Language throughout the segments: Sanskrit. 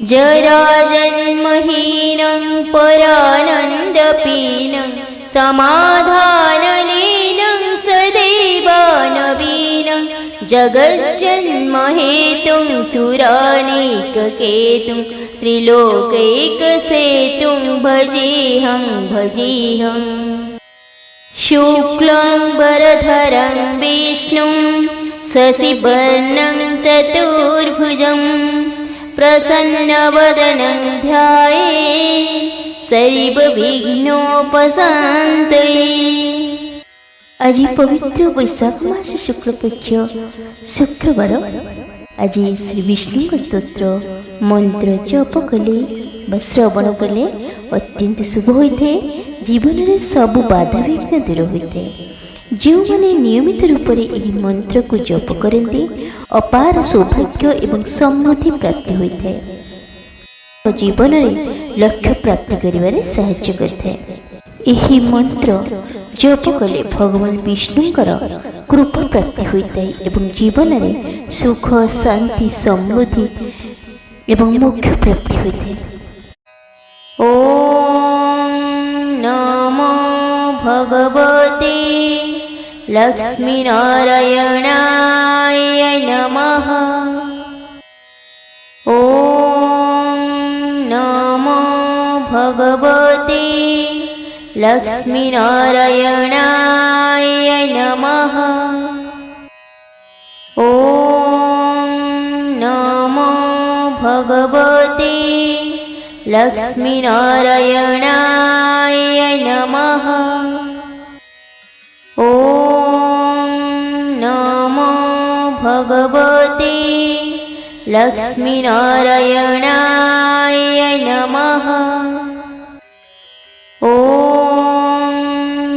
जराजन्महीनं परानन्दपीनं समाधानलीनं सदैवानवीनं जगज्जन्महेतुं सुरानेककेतुं त्रिलोकैकसेतुं भजेऽहं भजेऽहम्। शुक्लाम्बरधरं विष्णुं शशिवर्णं चतुर्भुजं प्रसन्नवदनं ध्यायेत् सर्वविघ्नोपशान्तये। आज पवित्र वैशाख मास शुक्लपक्ष शुक्रवार। आज श्री विष्णु स्तोत्र मंत्र जप कले श्रवण कले अत्यंत शुभ होता है। जीवन में सबु बाधा विघ्न दूर होता है। जो मैंने नियमित रूप से यह मंत्र को जप करते अपार सौभाग्य एवं समृद्धि प्राप्ति होता है। जीवन में लक्ष्य प्राप्ति करिवारे सहायता करता है। यही मंत्र जप कले भगवान विष्णुंकर कृपा प्राप्ति होता है एवं जीवन में सुख शांति समृद्धि एवं मोक्ष प्राप्ति होता है। ओम नमो भगवते लक्ष्मीनारायणाय नमः। ओम नमो भगवते लक्ष्मीनारायणाय नमः। ओम नमो भगवते लक्ष्मीनारायणाय नमः। ओम नमो भगवते लक्ष्मीनारायणाय नमः। ओम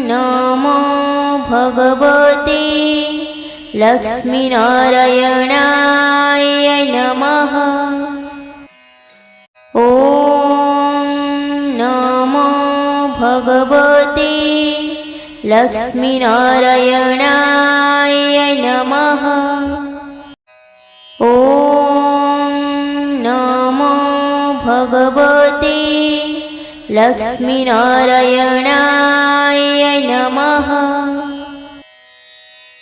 नमो भगवते लक्ष्मीनारायणाय नमः। ओम नमो भगवते लक्ष्मीनारायणाय नमः। ओम नमो भगवते लक्ष्मीनारायणाय नमः।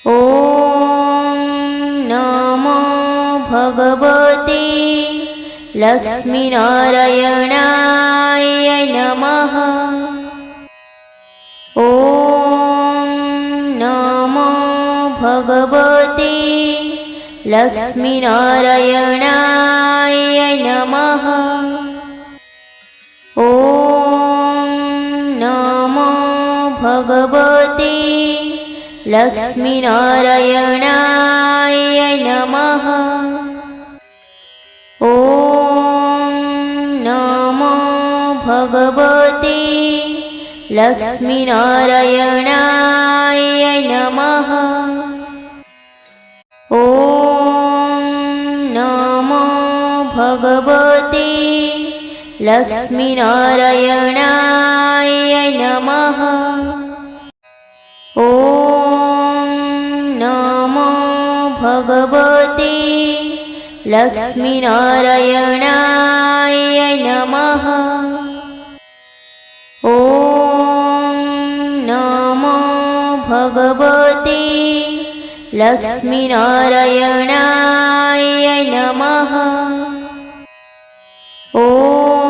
ओम नमो भगवते लक्ष्मीनारायणाय नमः। ओम नमो भगवते लक्ष्मीनारायणाय नमः। ओम नमो भगवते लक्ष्मीनारायणाय नमः। ओम नमो भगवते लक्ष्मीनारायणाय नमः। ओम नमो भगवते लक्ष्मीनारायणाय नमः। ओम नमो भगवते लक्ष्मीनारायणाय नमः। ओम नमो भगवते लक्ष्मीनारायणाय नमः।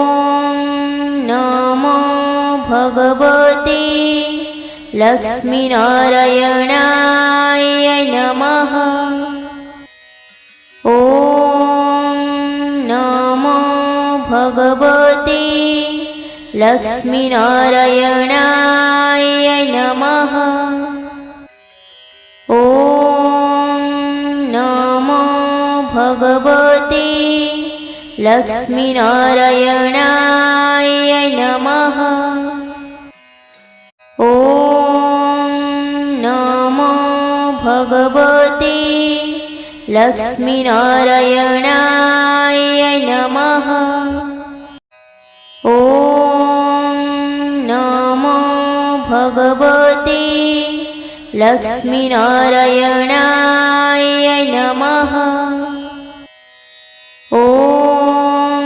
ओम नमो भगवते लक्ष्मीनारायणाय नमः। ओम नमो भगवते लक्ष्मीनारायणाय नमः। ओम नमो भगवते लक्ष्मीनारायणाय नमः। ओम नमो भगवते लक्ष्मीनारायणाय नमः। ओम नमो भगवते लक्ष्मीनारायणाय नमः। ओम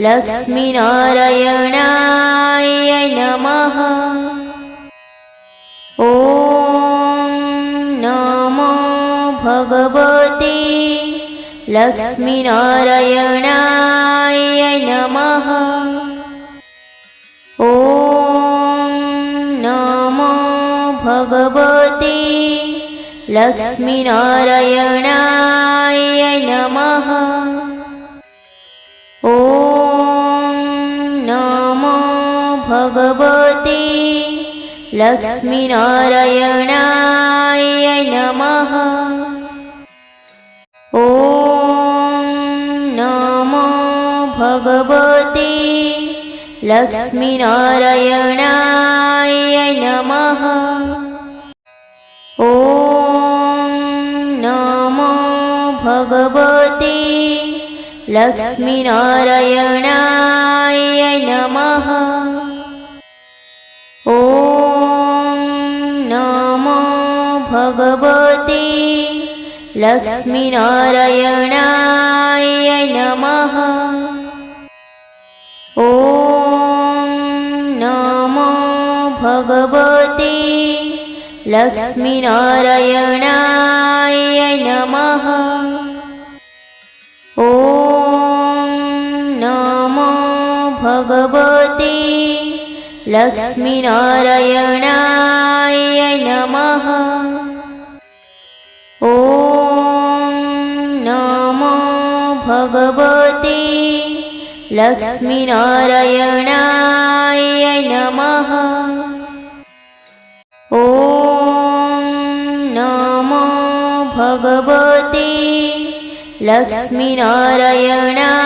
લક્ષ્મીનારાયણાય નમઃ. ઓમ નમો ભગવતે લક્ષ્મીનારાયણાય નમઃ. ઓમ નમો ભગવતે લક્ષ્મીનારાયણાય નમઃ. ઓમ નમો ભગવતે લક્ષ્મીનારાયણાય નમઃ. ઓમ નમો ભગવતે લક્ષ્મીનારાયણાય નમઃ. ઓમ નમો ભગવતે લક્ષ્મીનારાયણાય નમઃ. ઓમ નમો ભગવતે લક્ષ્મીનારાયણાય નમઃ. ઓમ નમો ભગવતે લક્ષ્મીનારાયણાય નમઃ. ઓમ નમો ભગવતે લક્ષ્મીનારાયણાય નમઃ. ઓમ નમો ભગવતે લક્ષ્મીનારાયણાય નમઃ. ઓમ નમો ભગવતે લક્ષ્મીનારાયણાય